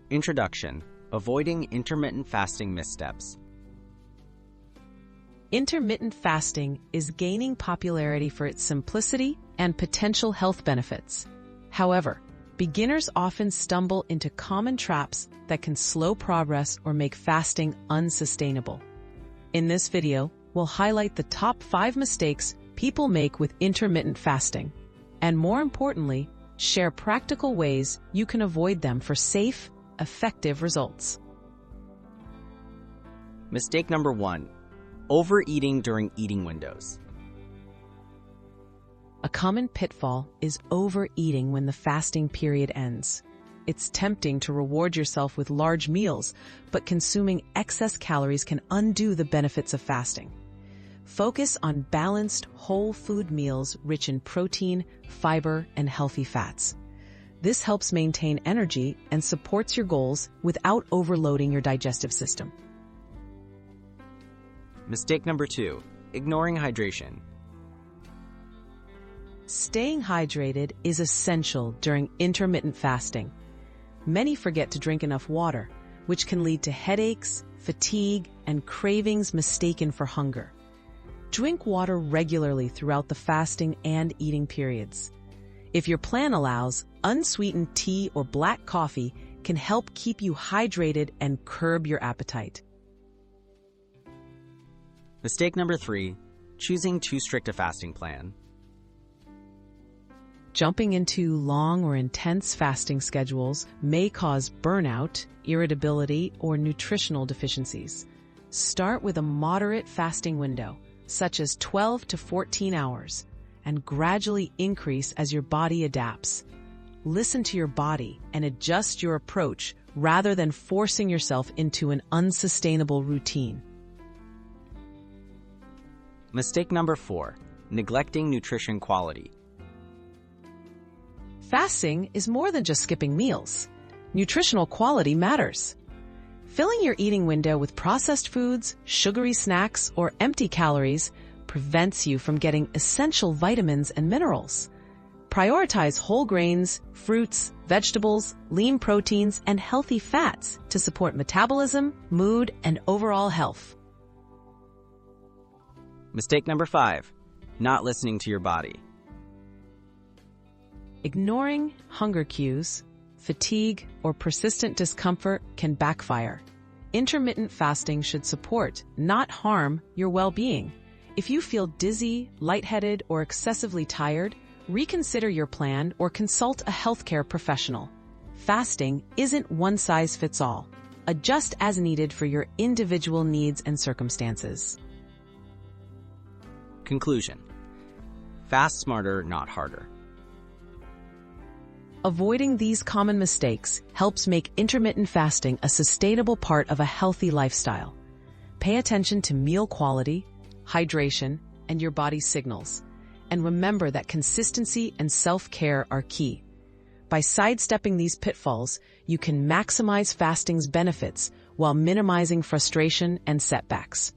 Introduction: Avoiding Intermittent Fasting Missteps. Intermittent fasting is gaining popularity for its simplicity and potential health benefits. However, beginners often stumble into common traps that can slow progress or make fasting unsustainable. In this video, we'll highlight the top 5 mistakes people make with intermittent fasting, and more importantly, share practical ways you can avoid them for safe, effective results. Mistake number 1: overeating during eating windows. A common pitfall is overeating when the fasting period ends. It's tempting to reward yourself with large meals, but consuming excess calories can undo the benefits of fasting. Focus on balanced, whole food meals rich in protein, fiber, and healthy fats. This helps maintain energy and supports your goals without overloading your digestive system. Mistake number 2: ignoring hydration. Staying hydrated is essential during intermittent fasting. Many forget to drink enough water, which can lead to headaches, fatigue, and cravings mistaken for hunger. Drink water regularly throughout the fasting and eating periods. If your plan allows, unsweetened tea or black coffee can help keep you hydrated and curb your appetite. Mistake number 3: choosing too strict a fasting plan. Jumping into long or intense fasting schedules may cause burnout, irritability, or nutritional deficiencies. Start with a moderate fasting window, such as 12 to 14 hours, and gradually increase as your body adapts. Listen to your body and adjust your approach rather than forcing yourself into an unsustainable routine. Mistake number 4: neglecting nutrition quality. Fasting is more than just skipping meals. Nutritional quality matters. Filling your eating window with processed foods, sugary snacks, or empty calories prevents you from getting essential vitamins and minerals. Prioritize whole grains, fruits, vegetables, lean proteins, and healthy fats to support metabolism, mood, and overall health. Mistake number 5: not listening to your body. Ignoring hunger cues, fatigue, or persistent discomfort can backfire. Intermittent fasting should support, not harm, your well-being. If you feel dizzy, lightheaded, or excessively tired, reconsider your plan or consult a healthcare professional. Fasting isn't one size fits all. Adjust as needed for your individual needs and circumstances. Conclusion: fast smarter, not harder. Avoiding these common mistakes helps make intermittent fasting a sustainable part of a healthy lifestyle. Pay attention to meal quality, hydration, and your body's signals. And remember that consistency and self-care are key. By sidestepping these pitfalls, you can maximize fasting's benefits while minimizing frustration and setbacks.